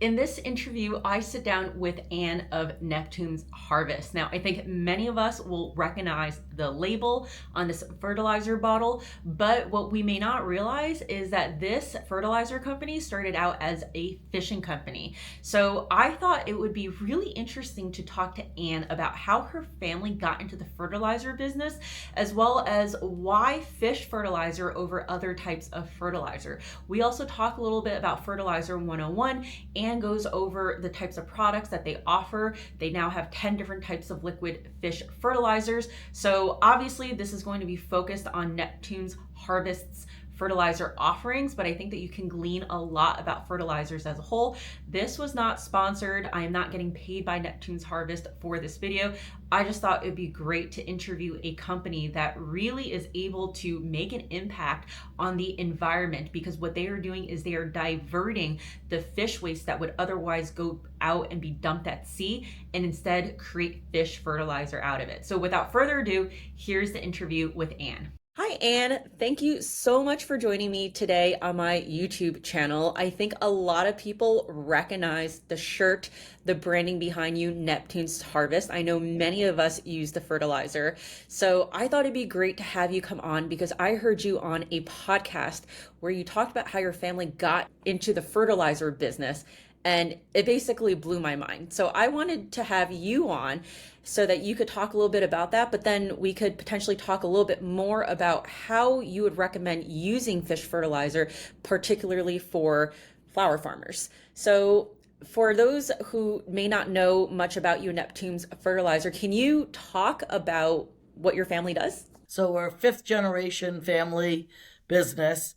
In this interview, I sit down with Anne of Neptune's Harvest. Now, I think many of us will recognize the label on this fertilizer bottle, but what we may not realize is that this fertilizer company started out as a fishing company. So I thought it would be really interesting to talk to Anne about how her family got into the fertilizer business, as well as why fish fertilizer over other types of fertilizer. We also talk a little bit about Fertilizer 101 and goes over the types of products that they offer. They now have 10 different types of liquid fish fertilizers. So obviously this is going to be focused on Neptune's Harvest's fertilizer offerings, but I think that you can glean a lot about fertilizers as a whole. This was not sponsored. I am not getting paid by Neptune's Harvest for this video. I just thought it'd be great to interview a company that really is able to make an impact on the environment, because what they are doing is they are diverting the fish waste that would otherwise go out and be dumped at sea and instead create fish fertilizer out of it. So without further ado, here's the interview with Anne. Hi, Anne. Thank you so much for joining me today on my YouTube channel. I think a lot of people recognize the shirt, the branding behind you, Neptune's Harvest. I know many of us use the fertilizer. So I thought it'd be great to have you come on because I heard you on a podcast where you talked about how your family got into the fertilizer business. And it basically blew my mind. So I wanted to have you on so that you could talk a little bit about that, but then we could potentially talk a little bit more about how you would recommend using fish fertilizer, particularly for flower farmers. So for those who may not know much about you, Neptune's fertilizer, can you talk about what your family does? So we're a fifth generation family business.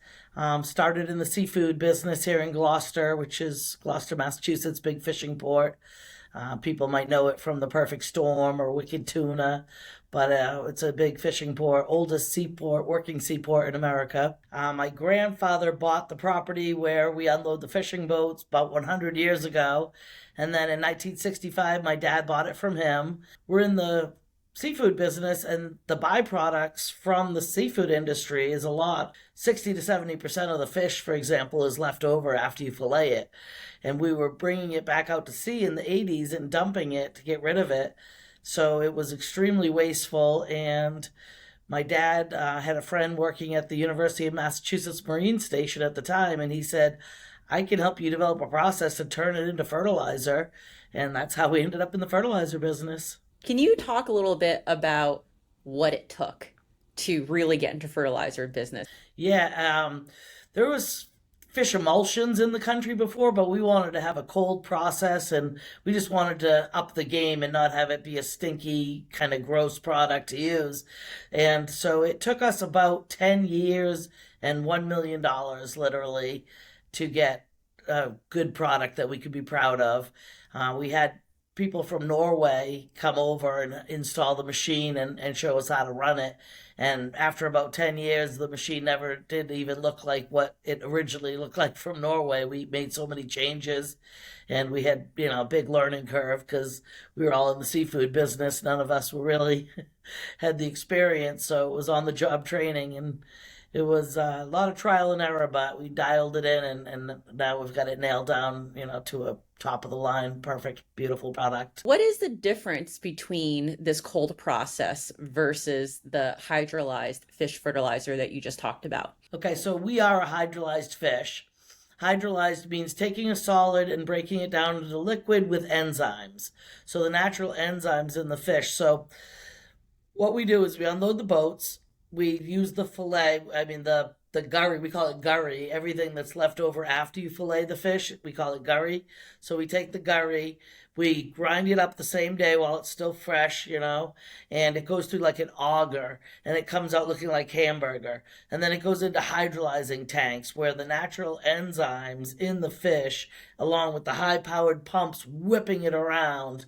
Started in the seafood business here in Gloucester, which is Gloucester, Massachusetts, big fishing port. People might know it from the Perfect Storm or Wicked Tuna, but it's a big fishing port, oldest seaport, working seaport in America. My grandfather bought the property where we unload the fishing boats about 100 years ago. And then in 1965, my dad bought it from him. We're in the seafood business, and the byproducts from the seafood industry is a lot. 60 to 70% of the fish, for example, is left over after you fillet it. And we were bringing it back out to sea in the 80s and dumping it to get rid of it. So it was extremely wasteful. And my dad had a friend working at the University of Massachusetts Marine Station at the time, and he said, I can help you develop a process to turn it into fertilizer. And that's how we ended up in the fertilizer business. Can you talk a little bit about what it took to really get into fertilizer business? Yeah, there was fish emulsions in the country before, but we wanted to have a cold process, and we just wanted to up the game and not have it be a stinky kind of gross product to use. And so it took us about 10 years and $1 million literally to get a good product that we could be proud of. We had people from Norway come over and install the machine and show us how to run it. And after about 10 years, the machine never did even look like what it originally looked like from Norway. We made so many changes, and we had, a big learning curve because we were all in the seafood business. None of us were really had the experience, so it was on the job training, and it was a lot of trial and error, but we dialed it in, and now we've got it nailed down, to a top of the line, perfect, beautiful product. What is the difference between this cold process versus the hydrolyzed fish fertilizer that you just talked about? Okay, so we are a hydrolyzed fish. Hydrolyzed means taking a solid and breaking it down into liquid with enzymes. So the natural enzymes in the fish. So what we do is we unload the boats. We use the fillet, the gurry, we call it gurry. Everything that's left over after you fillet the fish, we call it gurry. So we take the gurry, we grind it up the same day while it's still fresh, and it goes through like an auger, and it comes out looking like hamburger. And then it goes into hydrolyzing tanks where the natural enzymes in the fish, along with the high-powered pumps whipping it around,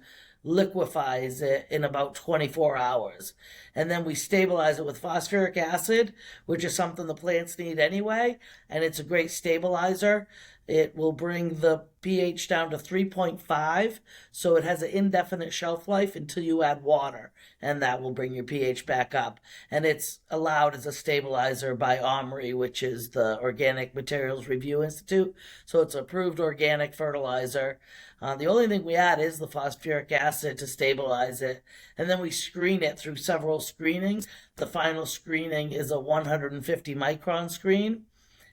liquefies it in about 24 hours. And then we stabilize it with phosphoric acid, which is something the plants need anyway, and it's a great stabilizer. It will bring the pH down to 3.5, so it has an indefinite shelf life until you add water, and that will bring your pH back up. And it's allowed as a stabilizer by b.a.r.e, which is the Organic Materials Review Institute. So it's approved organic fertilizer. The only thing we add is the phosphoric acid to stabilize it, and then we screen it through several screenings. The final screening is a 150 micron screen.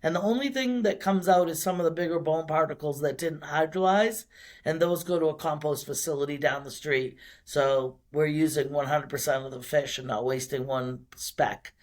And the only thing that comes out is some of the bigger bone particles that didn't hydrolyze, and those go to a compost facility down the street. So we're using 100% of the fish and not wasting one speck,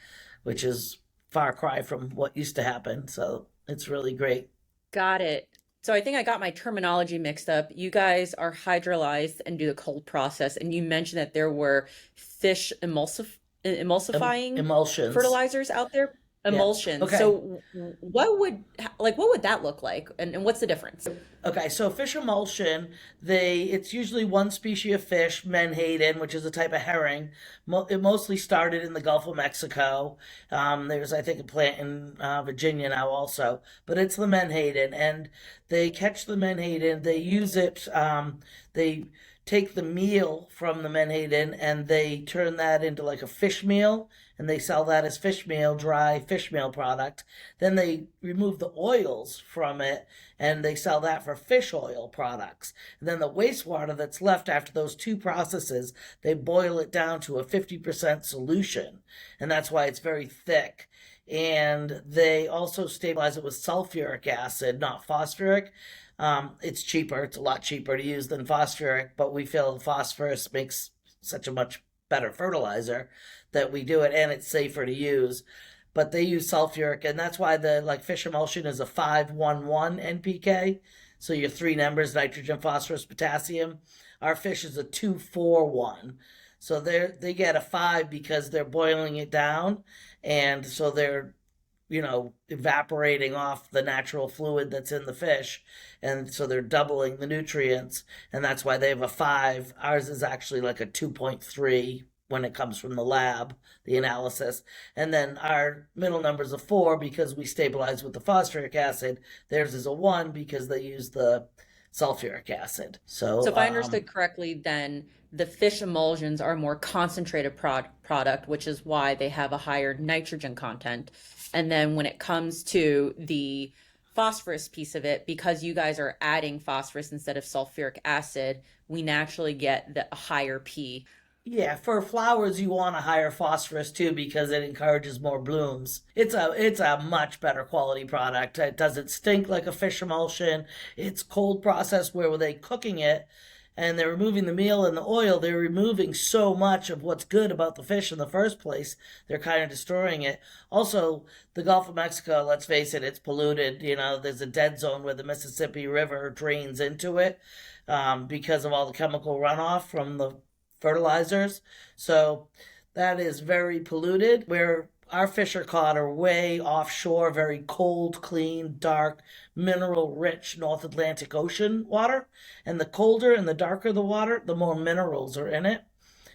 which is far cry from what used to happen. So it's really great. Got it. So I think I got my terminology mixed up. You guys are hydrolyzed and do the cold process, and you mentioned that there were fish emulsifying Emulsions. fertilizers out there, Yeah. emulsions. Okay. So what would that look like, and what's the difference? Okay, so fish emulsion, it's usually one species of fish, menhaden, which is a type of herring. It mostly started in the Gulf of Mexico. There's, I think, a plant in Virginia now also, but it's the menhaden, and they catch the menhaden. They use it. They take the meal from the menhaden and they turn that into like a fish meal, and they sell that as fish meal, dry fish meal product. Then they remove the oils from it and they sell that for fish oil products. And then the wastewater that's left after those two processes, they boil it down to a 50% solution. And that's why it's very thick. And they also stabilize it with sulfuric acid, not phosphoric. It's cheaper. It's a lot cheaper to use than phosphoric, but we feel phosphorus makes such a much better fertilizer that we do it, and it's safer to use. But they use sulfuric, and that's why the fish emulsion is a 5-1-1 NPK. So your three numbers: nitrogen, phosphorus, potassium. Our fish is a 2-4-1. So they get a 5 because they're boiling it down, and so they're evaporating off the natural fluid that's in the fish. And so they're doubling the nutrients. And that's why they have a 5. Ours is actually like a 2.3 when it comes from the lab, the analysis. And then our middle number is a 4 because we stabilize with the phosphoric acid. Theirs is a 1 because they use the sulfuric acid. So So, if I understood correctly, then the fish emulsions are a more concentrated product, which is why they have a higher nitrogen content. And then when it comes to the phosphorus piece of it, because you guys are adding phosphorus instead of sulfuric acid, we naturally get the higher P. yeah, for flowers you want a higher phosphorus too because it encourages more blooms. It's a much better quality product. It doesn't stink like a fish emulsion. It's cold processed where they cooking it and they're removing the meal and the oil. They're removing so much of what's good about the fish in the first place. They're kind of destroying it. Also, the Gulf of Mexico, let's face it, it's polluted. There's a dead zone where the Mississippi River drains into it because of all the chemical runoff from the fertilizers. So that is very polluted. Where our fish are caught are way offshore, very cold, clean, dark, mineral rich North Atlantic Ocean water. And the colder and the darker the water, the more minerals are in it.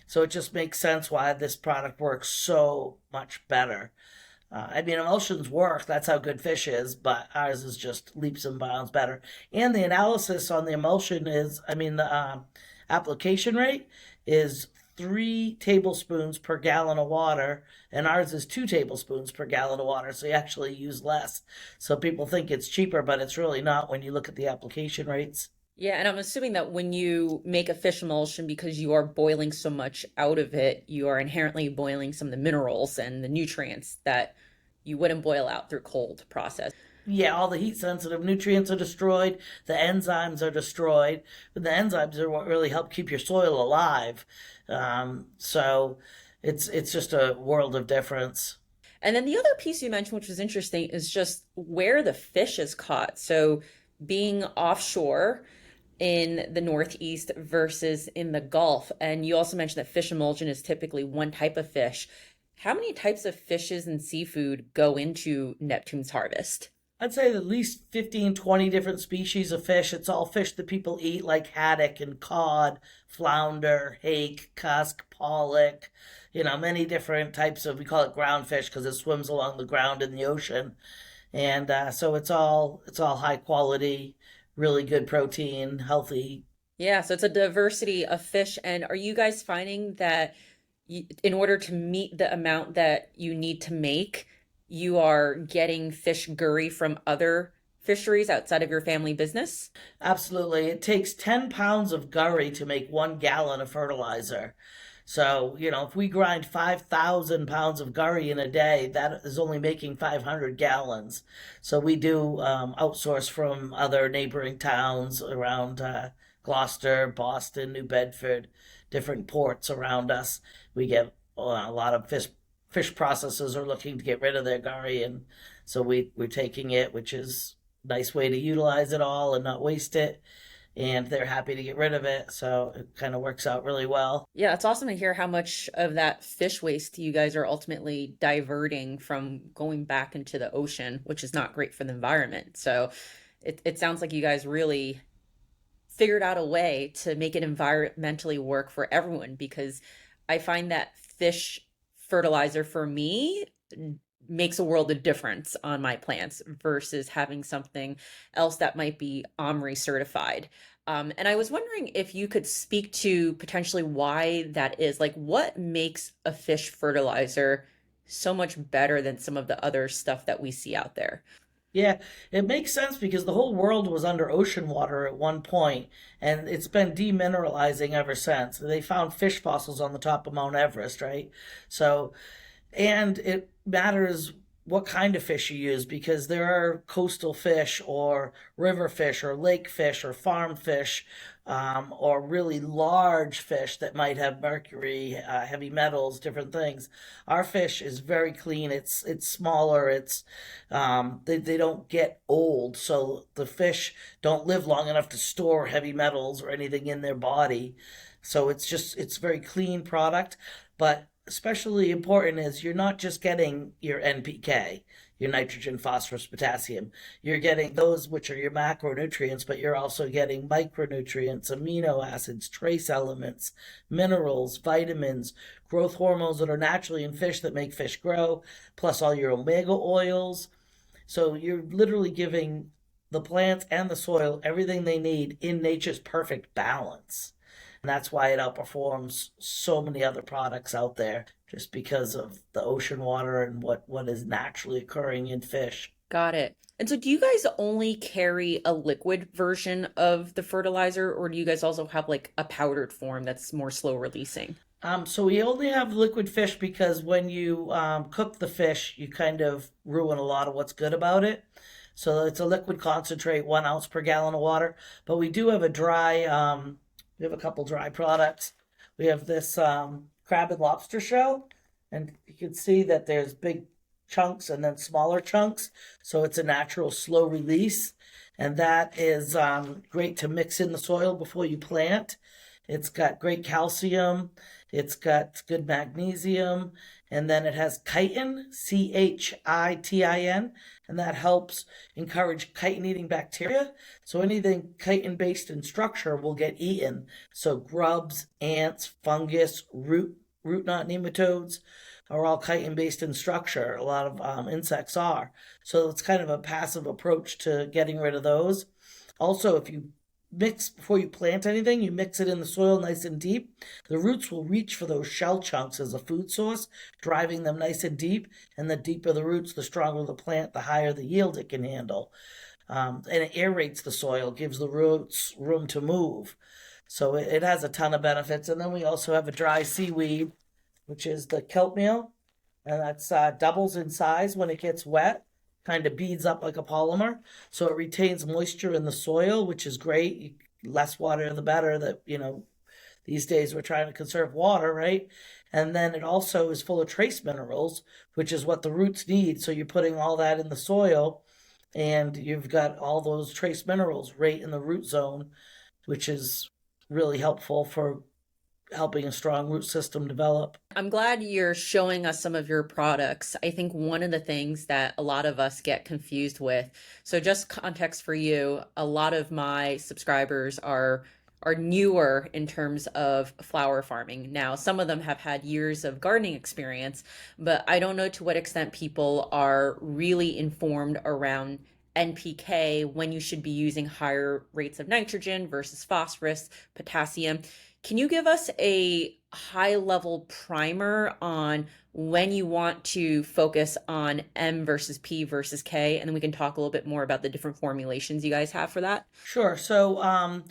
So it just makes sense why this product works so much better. Emulsions work. That's how good fish is, but ours is just leaps and bounds better. And the analysis on the emulsion the application rate is 3 tablespoons per gallon of water, and ours is 2 tablespoons per gallon of water. So you actually use less. So people think it's cheaper, but it's really not when you look at the application rates. Yeah, and I'm assuming that when you make a fish emulsion, because you are boiling so much out of it, you are inherently boiling some of the minerals and the nutrients that you wouldn't boil out through cold process. Yeah, all the heat sensitive nutrients are destroyed, the enzymes are destroyed, but the enzymes are what really help keep your soil alive. So it's just a world of difference. And then the other piece you mentioned, which was interesting, is just where the fish is caught. So being offshore in the Northeast versus in the Gulf. And you also mentioned that fish emulsion is typically one type of fish. How many types of fishes and seafood go into Neptune's harvest? I'd say at least 15, 20 different species of fish. It's all fish that people eat, like haddock and cod, flounder, hake, cusk, pollock, many different types of, we call it ground fish because it swims along the ground in the ocean. and so it's all high quality, really good protein, healthy. Yeah, so it's a diversity of fish. And are you guys finding that in order to meet the amount that you need to make, you are getting fish gurry from other fisheries outside of your family business? Absolutely. It takes 10 pounds of gurry to make 1 gallon of fertilizer. So, if we grind 5,000 pounds of gurry in a day, that is only making 500 gallons. So, we do outsource from other neighboring towns around Gloucester, Boston, New Bedford, different ports around us. We get a lot of fish processors are looking to get rid of their gurry, and so we're taking it, which is nice way to utilize it all and not waste it. And they're happy to get rid of it. So it kind of works out really well. Yeah, it's awesome to hear how much of that fish waste you guys are ultimately diverting from going back into the ocean, which is not great for the environment. So it sounds like you guys really figured out a way to make it environmentally work for everyone, because I find that fish fertilizer for me makes a world of difference on my plants versus having something else that might be OMRI certified. And I was wondering if you could speak to potentially why that is. Like, what makes a fish fertilizer so much better than some of the other stuff that we see out there? Yeah, it makes sense because the whole world was under ocean water at one point, and it's been demineralizing ever since. They found fish fossils on the top of Mount Everest, right? So and it matters what kind of fish you use because there are coastal fish or river fish or lake fish or farm fish, or really large fish that might have mercury, heavy metals, different things. Our fish is very clean. It's smaller. They don't get old, so the fish don't live long enough to store heavy metals or anything in their body. So it's very clean product, but especially important is you're not just getting your NPK, your nitrogen, phosphorus, potassium. You're getting those which are your macronutrients, but you're also getting micronutrients, amino acids, trace elements, minerals, vitamins, growth hormones that are naturally in fish that make fish grow, plus all your omega oils. So you're literally giving the plants and the soil everything they need in nature's perfect balance. And that's why it outperforms so many other products out there, just because of the ocean water and what is naturally occurring in fish. Got it. And so do you guys only carry a liquid version of the fertilizer, or do you guys also have like a powdered form that's more slow releasing? So we only have liquid fish because when you cook the fish, you kind of ruin a lot of what's good about it. So it's a liquid concentrate, 1 ounce per gallon of water. But we do have a dry. We have a couple dry products. We have this crab and lobster shell, and you can see that there's big chunks and then smaller chunks. So it's a natural slow release, and that is great to mix in the soil before you plant. It's got great calcium. It's got good magnesium, and then it has chitin, chitin, and that helps encourage chitin-eating bacteria. So anything chitin-based in structure will get eaten. So grubs, ants, fungus, root knot nematodes are all chitin-based in structure. A lot of insects are. So it's kind of a passive approach to getting rid of those. Also, if you mix before you plant anything, you mix it in the soil nice and deep. The roots will reach for those shell chunks as a food source, driving them nice and deep. And the deeper the roots, the stronger the plant, the higher the yield it can handle. And it aerates the soil, gives the roots room to move. So it has a ton of benefits. And then we also have a dry seaweed, which is the kelp meal, and that's doubles in size when it gets wet, kind of beads up like a polymer, so it retains moisture in the soil, which is great. Less water the better. That these days we're trying to conserve water, right? And then it also is full of trace minerals, which is what the roots need. So you're putting all that in the soil, and you've got all those trace minerals right in the root zone, which is really helpful for helping a strong root system develop. I'm glad you're showing us some of your products. I think one of the things that a lot of us get confused with, so just context for you, a lot of my subscribers are are newer in terms of flower farming. Now, some of them have had years of gardening experience, but I don't know to what extent people are really informed around NPK, when you should be using higher rates of nitrogen versus phosphorus, potassium. Can you give us a high level primer on when you want to focus on M versus P versus K? And then we can talk a little bit more about the different formulations you guys have for that. Sure. So,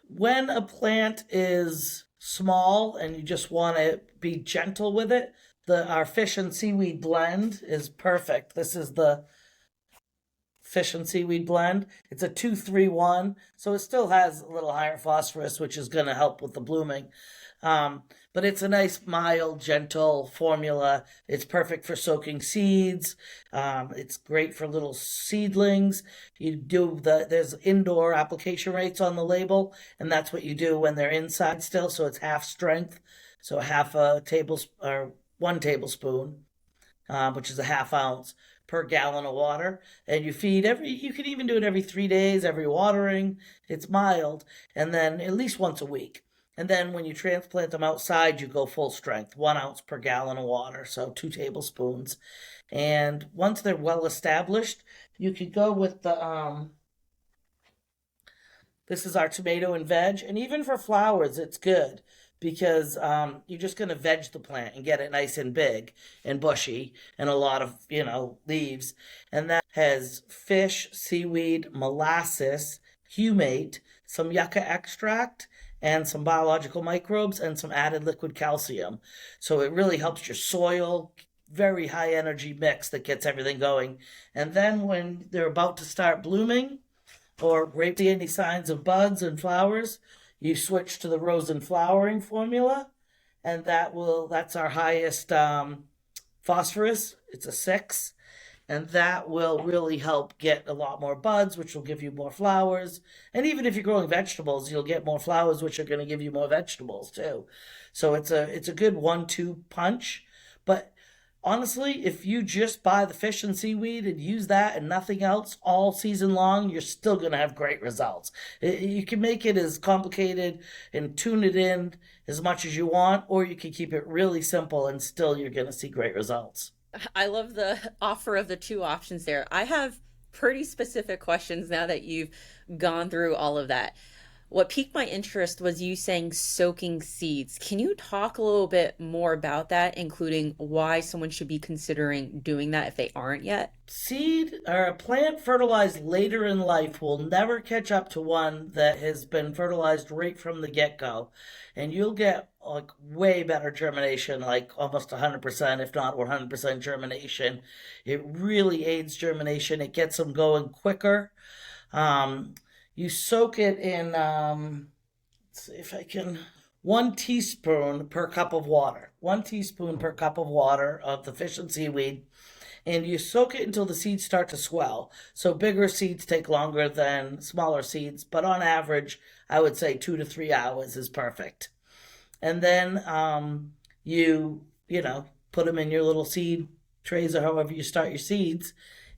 when a plant is small and you just want to be gentle with it, our fish and seaweed blend is perfect. This is the fish and seaweed blend. It's a 2-3-1, so it still has a little higher phosphorus, which is going to help with the blooming. But it's a nice, mild, gentle formula. It's perfect for soaking seeds. It's great for little seedlings. There's indoor application rates on the label, and that's what you do when they're inside still. So it's half strength, so half a tablespoon or 1 tablespoon, which is a half ounce per gallon of water. And you can even do it every 3 days, every watering. It's mild. And then at least once a week. And then when you transplant them outside, you go full strength, 1 ounce per gallon of water. So 2 tablespoons. And once they're well established, you could go with this is our tomato and veg. And even for flowers, it's good because you're just going to veg the plant and get it nice and big and bushy and a lot of, leaves. And that has fish, seaweed, molasses, humate, some yucca extract, and some biological microbes and some added liquid calcium. So it really helps your soil. Very high energy mix that gets everything going. And then when they're about to start blooming or see any signs of buds and flowers, you switch to the rose and flowering formula, and that's our highest phosphorus. It's a 6, and that will really help get a lot more buds, which will give you more flowers. And even if you're growing vegetables, you'll get more flowers, which are going to give you more vegetables too. So it's a good 1-2 punch. But honestly, if you just buy the fish and seaweed and use that and nothing else all season long, you're still going to have great results. You can make it as complicated and tune it in as much as you want, or you can keep it really simple and still you're going to see great results. I love the offer of the two options there. I have pretty specific questions now that you've gone through all of that. What piqued my interest was you saying soaking seeds. Can you talk a little bit more about that, including why someone should be considering doing that if they aren't yet? Seed or a plant fertilized later in life will never catch up to one that has been fertilized right from the get-go. And you'll get like way better germination, like almost 100%, if not 100% germination. It really aids germination. It gets them going quicker. You soak it in, let's see if I can, 1 teaspoon per cup of water. 1 teaspoon per cup of water of the fish and seaweed. And you soak it until the seeds start to swell. So bigger seeds take longer than smaller seeds, but on average, I would say 2 to 3 hours is perfect. And then you put them in your little seed trays or however you start your seeds,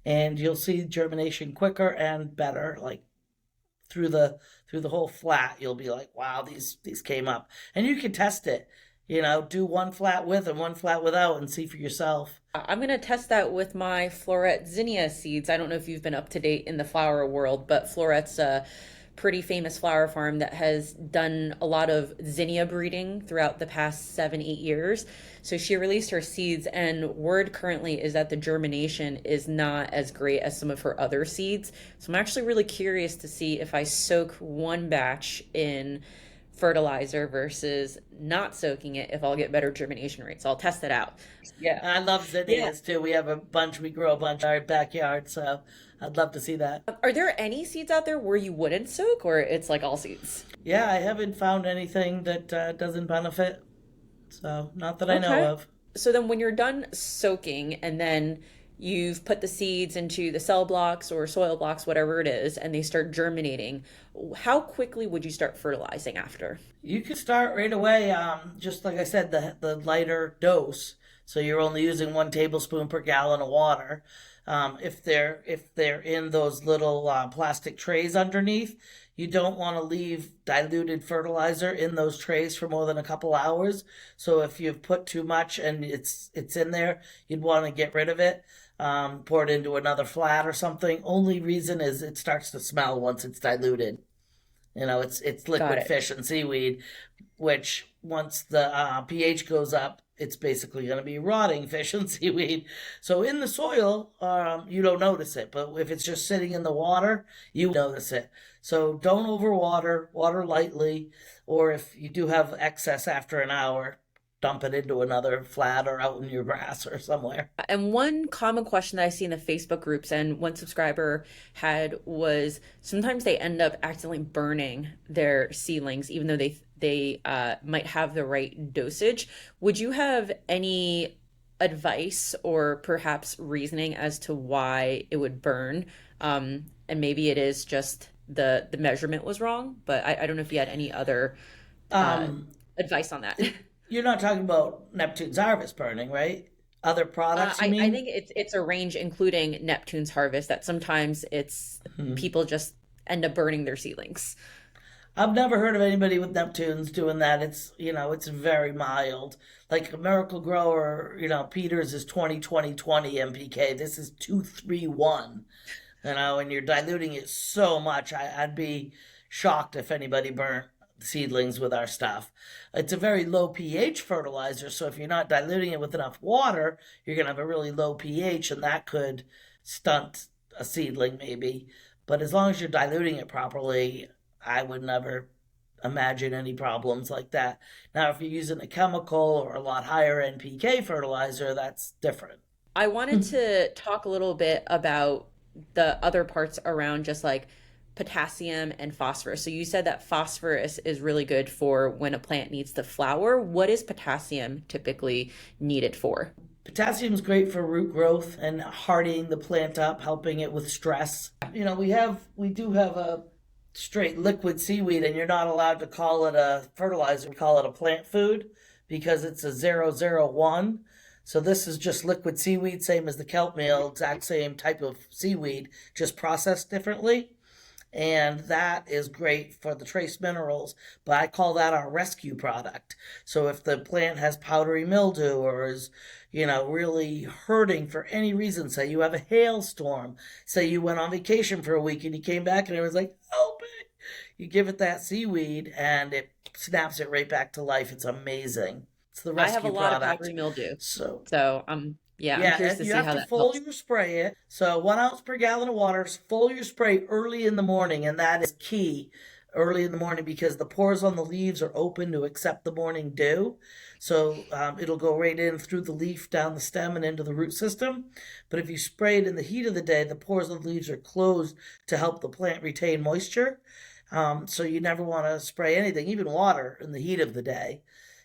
and you'll see germination quicker and better. Like through the whole flat, you'll be like, wow, these came up. And you can test it. Do one flat with and one flat without and see for yourself. I'm going to test that with my Floret zinnia seeds. I don't know if you've been up to date in the flower world, but Floret's a pretty famous flower farm that has done a lot of zinnia breeding throughout the past 7-8 years. So she released her seeds, and word currently is that the germination is not as great as some of her other seeds. So I'm actually really curious to see if I soak one batch in fertilizer versus not soaking it, if I'll get better germination rates. So I'll test it out. Yeah, I love zinnias too. We grow a bunch in our backyard, so I'd love to see that. Are there any seeds out there where you wouldn't soak, or it's like all seeds? Yeah, I haven't found anything that doesn't benefit. So, not that I know of. So then when you're done soaking and then you've put the seeds into the cell blocks or soil blocks, whatever it is, and they start germinating, how quickly would you start fertilizing after? You could start right away, just like I said, the lighter dose. So you're only using 1 tablespoon per gallon of water. If they're in those little plastic trays underneath, you don't want to leave diluted fertilizer in those trays for more than a couple hours. So if you've put too much and it's in there, you'd want to get rid of it. Pour it into another flat or something. Only reason is it starts to smell once it's diluted. It's Got liquid it. fish and seaweed, which once the pH goes up, it's basically going to be rotting fish and seaweed. So in the soil, you don't notice it, but if it's just sitting in the water, you notice it. So don't overwater, water lightly, or if you do have excess after an hour, dump it into another flat or out in your grass or somewhere. And one common question that I see in the Facebook groups and one subscriber had was sometimes they end up accidentally burning their seedlings, even though they might have the right dosage. Would you have any advice or perhaps reasoning as to why it would burn? And maybe it is just the measurement was wrong, but I don't know if you had any other uh, Um, advice on that. you're not talking about Neptune's harvest burning, right? Other products, you I mean? think it's a range including Neptune's harvest that sometimes it's Hmm. people just end up burning their seedlings. I've never heard of anybody with Neptunes doing that. It's very mild. Like a Miracle Grower, Peters is 20 20 20 MPK. This is 231. And you're diluting it so much. I'd be shocked if anybody burnt seedlings with our stuff. It's a very low pH fertilizer, so if you're not diluting it with enough water, you're going to have a really low pH, and that could stunt a seedling maybe. But as long as you're diluting it properly, I would never imagine any problems like that. Now, if you're using a chemical or a lot higher NPK fertilizer, that's different. I wanted to talk a little bit about the other parts around just like potassium and phosphorus. So you said that phosphorus is really good for when a plant needs to flower. What is potassium typically needed for? Potassium is great for root growth and hardying the plant up, helping it with stress. We do have a straight liquid seaweed, and you're not allowed to call it a fertilizer. We call it a plant food because it's a 001. So this is just liquid seaweed, same as the kelp meal, exact same type of seaweed, just processed differently. And that is great for the trace minerals, but I call that our rescue product. So if the plant has powdery mildew or is, really hurting for any reason, say you have a hailstorm, say you went on vacation for a week and you came back and it was like, help me, you give it that seaweed and it snaps it right back to life. It's amazing. It's the I have a rescue lot of product. powdery mildew. So So, yeah, I'm yeah, curious and to you see have how to that helps. foliar spray it. So 1 ounce per gallon of water, foliar spray early in the morning, and that is key early in the morning because the pores on the leaves are open to accept the morning dew. So it'll go right in through the leaf, down the stem, and into the root system. But if you spray it in the heat of the day, the pores of the leaves are closed to help the plant retain moisture. So you never want to spray anything, even water, in the heat of the day.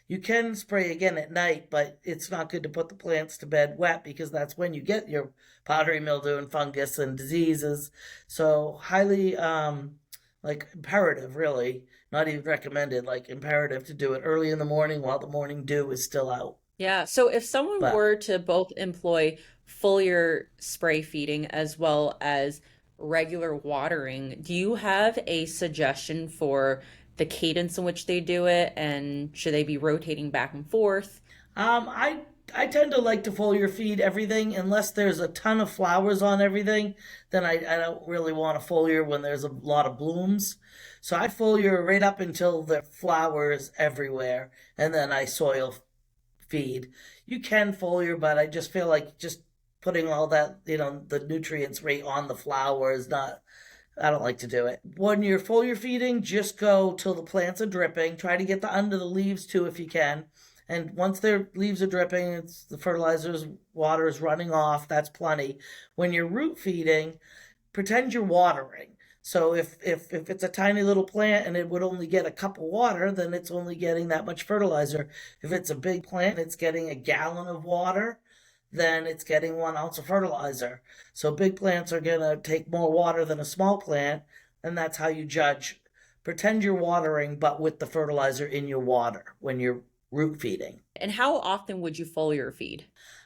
You can spray again at night, but it's not good to put the plants to bed wet because that's when you get your powdery mildew and fungus and diseases. So highly like imperative, really, not even recommended, like imperative to do it early in the morning while the morning dew is still out. Yeah, so if someone But were to both employ foliar spray feeding as well as regular watering, do you have a suggestion for the cadence in which they do it? And should they be rotating back and forth? I tend to like to foliar feed everything unless there's a ton of flowers on everything. Then I don't really want to foliar when there's a lot of blooms. So I foliar right up until the flowers everywhere, and then I soil feed. You can foliar, but I just feel like just putting all that, the nutrients right on the flower is not. I don't like to do it. When you're foliar feeding, just go till the plants are dripping. Try to get the under the leaves too if you can. And once their leaves are dripping, it's the fertilizer's water is running off. That's plenty. When you're root feeding, pretend you're watering. So if it's a tiny little plant and it would only get a cup of water, then it's only getting that much fertilizer. If it's a big plant, it's getting a gallon of water, then it's getting 1 ounce of fertilizer. So big plants are gonna take more water than a small plant, and that's how you judge. Pretend you're watering, but with the fertilizer in your water when you're root feeding. And how often would you foliar feed?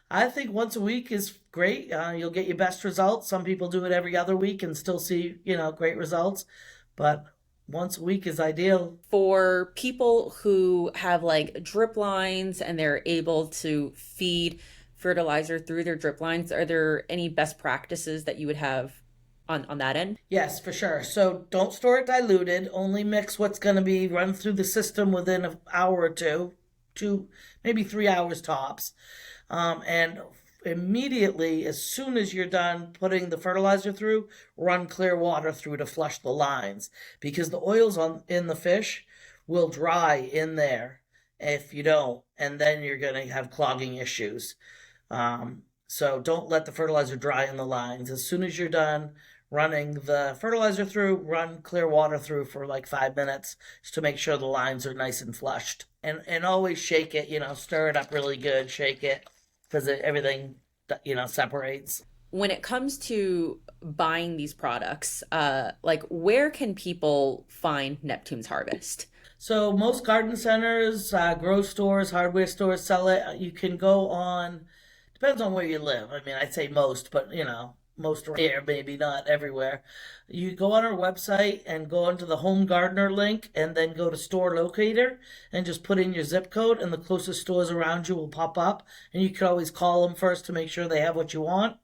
I think once a week is great. You'll get your best results. Some people do it every other week and still see, great results. But once a week is ideal. For people who have like drip lines and they're able to feed fertilizer through their drip lines, are there any best practices that you would have on that end? Yes, for sure. So don't store it diluted. Only mix what's going to be run through the system within an hour or two, maybe 3 hours tops. And immediately, as soon as you're done putting the fertilizer through, run clear water through to flush the lines, because the oils in the fish will dry in there if you don't, and then you're going to have clogging issues. So don't let the fertilizer dry in the lines. As soon as you're done running the fertilizer through, run clear water through for like 5 minutes just to make sure the lines are nice and flushed. And always shake it, stir it up really good, shake it, because everything, separates. When it comes to buying these products, like where can people find Neptune's Harvest? So most garden centers, grow stores, hardware stores sell it. You can go on, depends on where you live. I mean, I'd say most, but most rare, maybe not everywhere. You go on our website and go onto the home gardener link and then go to store locator and just put in your zip code, and the closest stores around you will pop up, and you can always call them first to make sure they have what you want.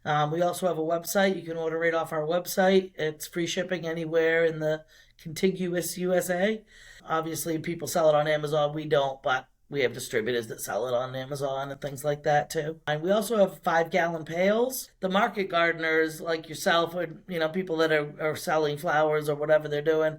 We also have a website. You can order right off our website. It's free shipping anywhere in the contiguous USA. Obviously, people sell it on Amazon. We don't, but we have distributors that sell it on Amazon and things like that too. And we also have 5-gallon pails. The market gardeners like yourself, or people that are selling flowers or whatever they're doing,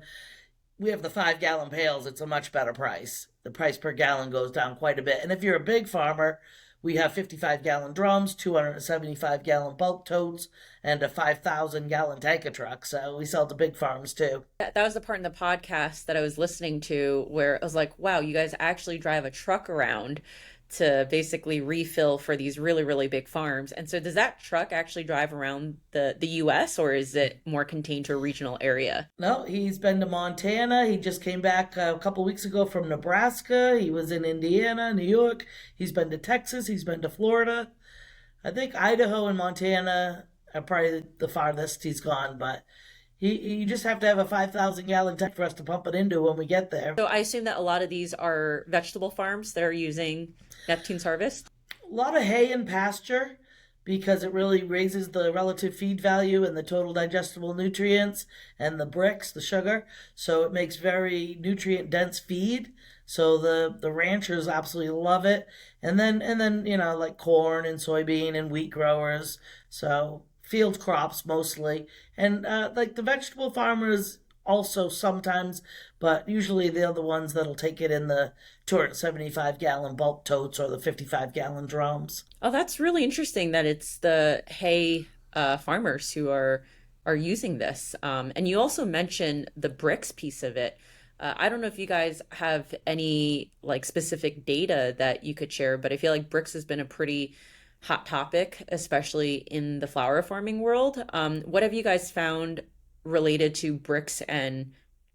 we have the 5-gallon pails. It's a much better price. The price per gallon goes down quite a bit. And if you're a big farmer, we have 55-gallon drums, 275-gallon bulk totes, and a 5,000-gallon tanker truck. So we sell to big farms too. That was the part in the podcast that I was listening to where I was like, wow, you guys actually drive a truck around to basically refill for these really, really big farms. And so does that truck actually drive around the US, or is it more contained to a regional area? No, he's been to Montana. He just came back a couple weeks ago from Nebraska. He was in Indiana, New York. He's been to Texas. He's been to Florida. I think Idaho and Montana are probably the farthest he's gone, but you just have to have a 5,000-gallon tank for us to pump it into when we get there. So I assume that a lot of these are vegetable farms that are using Neptune's Harvest? A lot of hay and pasture, because it really raises the relative feed value and the total digestible nutrients and the bricks, the sugar. So it makes very nutrient-dense feed. So the ranchers absolutely love it. And then like corn and soybean and wheat growers. So field crops mostly, and like the vegetable farmers also sometimes, but usually they're the ones that'll take it in the 275-gallon bulk totes or the 55-gallon drums. Oh, that's really interesting that it's the hay farmers who are using this. And you also mentioned the bricks piece of it. I don't know if you guys have any like specific data that you could share, but I feel like bricks has been a pretty hot topic, especially in the flower farming world. What have you guys found related to bricks and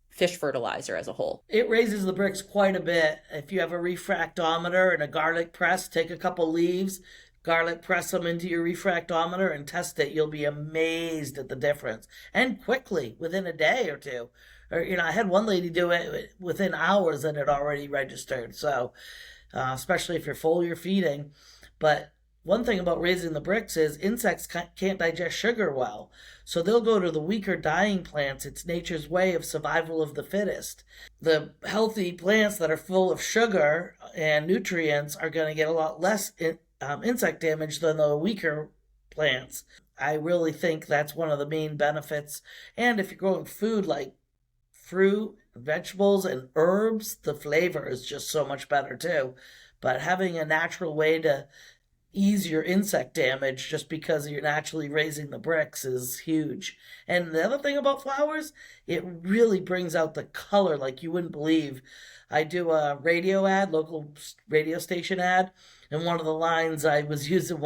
fish fertilizer as a whole? It raises the bricks quite a bit. If you have a refractometer and a garlic press, take a couple leaves, garlic press them into your refractometer and test it. You'll be amazed at the difference. And quickly, within a day or two. Or, I had one lady do it within hours and it already registered. So, especially if you're foliar feeding. But one thing about raising the bricks is insects can't digest sugar well, so they'll go to the weaker dying plants. It's nature's way of survival of the fittest. The healthy plants that are full of sugar and nutrients are going to get a lot less insect damage than the weaker plants. I really think that's one of the main benefits. And if you're growing food like fruit, vegetables, and herbs, the flavor is just so much better too. But having a natural way to ease your insect damage just because you're naturally raising the bricks is huge. And the other thing about flowers, it really brings out the color like you wouldn't believe. I do a radio ad, local radio station ad, and one of the lines I was using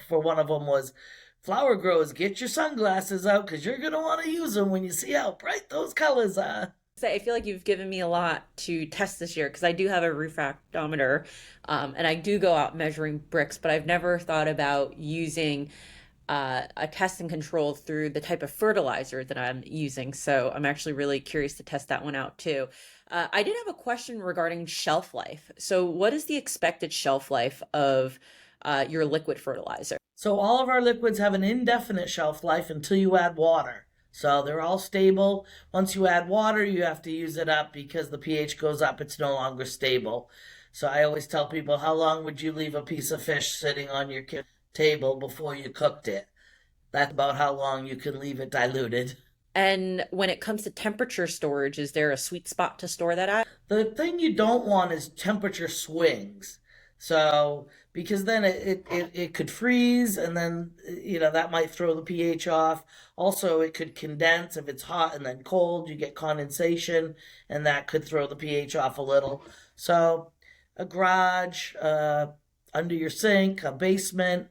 for one of them was, "Flower growers, get your sunglasses out because you're going to want to use them when you see how bright those colors are." I feel like you've given me a lot to test this year because I do have a refractometer, and I do go out measuring bricks, but I've never thought about using a test and control through the type of fertilizer that I'm using. So I'm actually really curious to test that one out too. I did have a question regarding shelf life. So, what is the expected shelf life of your liquid fertilizer? So all of our liquids have an indefinite shelf life until you add water. So they're all stable. Once you add water, you have to use it up because the pH goes up. It's no longer stable. So I always tell people, how long would you leave a piece of fish sitting on your table before you cooked it? That's about how long you can leave it diluted. And when it comes to temperature storage, is there a sweet spot to store that at? The thing you don't want is temperature swings. So, because then it could freeze and then, that might throw the pH off. Also, it could condense if it's hot and then cold. You get condensation and that could throw the pH off a little. So, a garage, under your sink, a basement,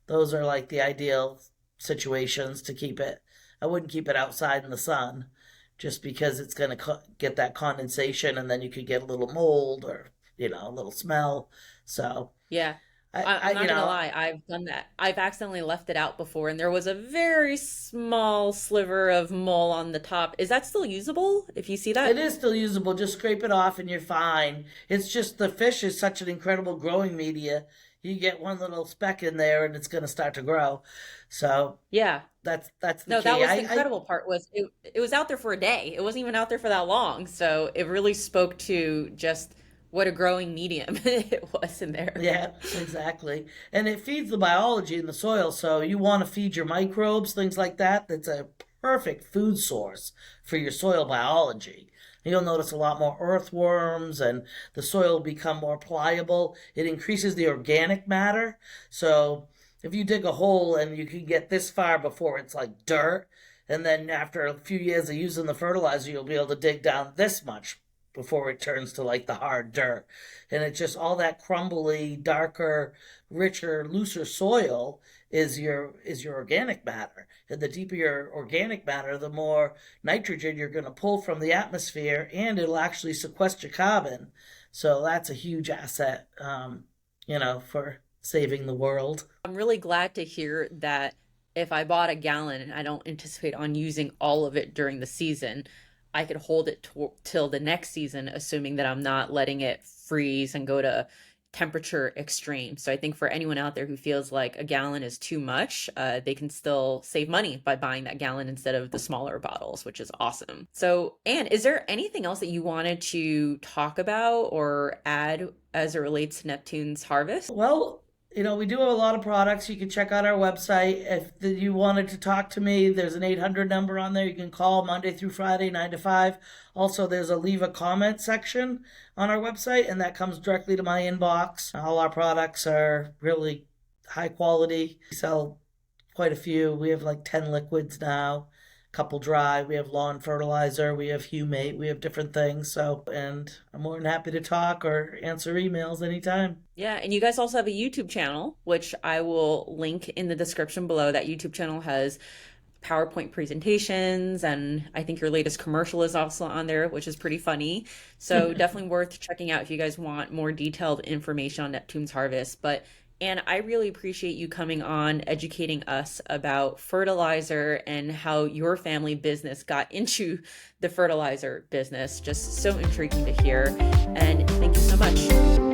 those are like the ideal situations to keep it. I wouldn't keep it outside in the sun just because it's going to get that condensation and then you could get a little mold or, a little smell. So, Yeah. I'm not gonna lie, I've done that. I've accidentally left it out before, and there was a very small sliver of mole on the top. Is that still usable if you see that? it is still usable. Just scrape it off and you're fine. It's just the fish is such an incredible growing media. You get one little speck in there and it's going to start to grow. So Yeah. that's the No, that key. was the incredible part was it was out there for a day. It wasn't even out there for that long. So it really spoke to just what a growing medium it was in there. Yeah, exactly. And it feeds the biology in the soil. So you want to feed your microbes, things like that. That's a perfect food source for your soil biology. You'll notice a lot more earthworms and the soil will become more pliable. It increases the organic matter. So if you dig a hole and you can get this far before it's like dirt, and then after a few years of using the fertilizer, you'll be able to dig down this much before it turns to like the hard dirt. And it's just all that crumbly, darker, richer, looser soil is your organic matter. And the deeper your organic matter, the more nitrogen you're going to pull from the atmosphere, and it'll actually sequester carbon. So that's a huge asset, for saving the world. I'm really glad to hear that if I bought a gallon and I don't anticipate on using all of it during the season, I could hold it till the next season, assuming that I'm not letting it freeze and go to temperature extreme. So I think for anyone out there who feels like a gallon is too much, they can still save money by buying that gallon instead of the smaller bottles, which is awesome. So, Anne, is there anything else that you wanted to talk about or add as it relates to Neptune's harvest? Well, we do have a lot of products. You can check out our website. If you wanted to talk to me, there's an 800 number on there. You can call Monday through Friday, 9 to 5. Also, there's a leave a comment section on our website, and that comes directly to my inbox. All our products are really high quality. We sell quite a few. We have like 10 liquids now, a couple dry. We have lawn fertilizer. We have humate. We have different things. So, and I'm more than happy to talk or answer emails anytime. Yeah, and you guys also have a YouTube channel, which I will link in the description below. That YouTube channel has PowerPoint presentations, and I think your latest commercial is also on there, which is pretty funny. So definitely worth checking out if you guys want more detailed information on Neptune's harvest. But and I really appreciate you coming on, educating us about fertilizer and how your family business got into the fertilizer business. Just so intriguing to hear. And thank you so much.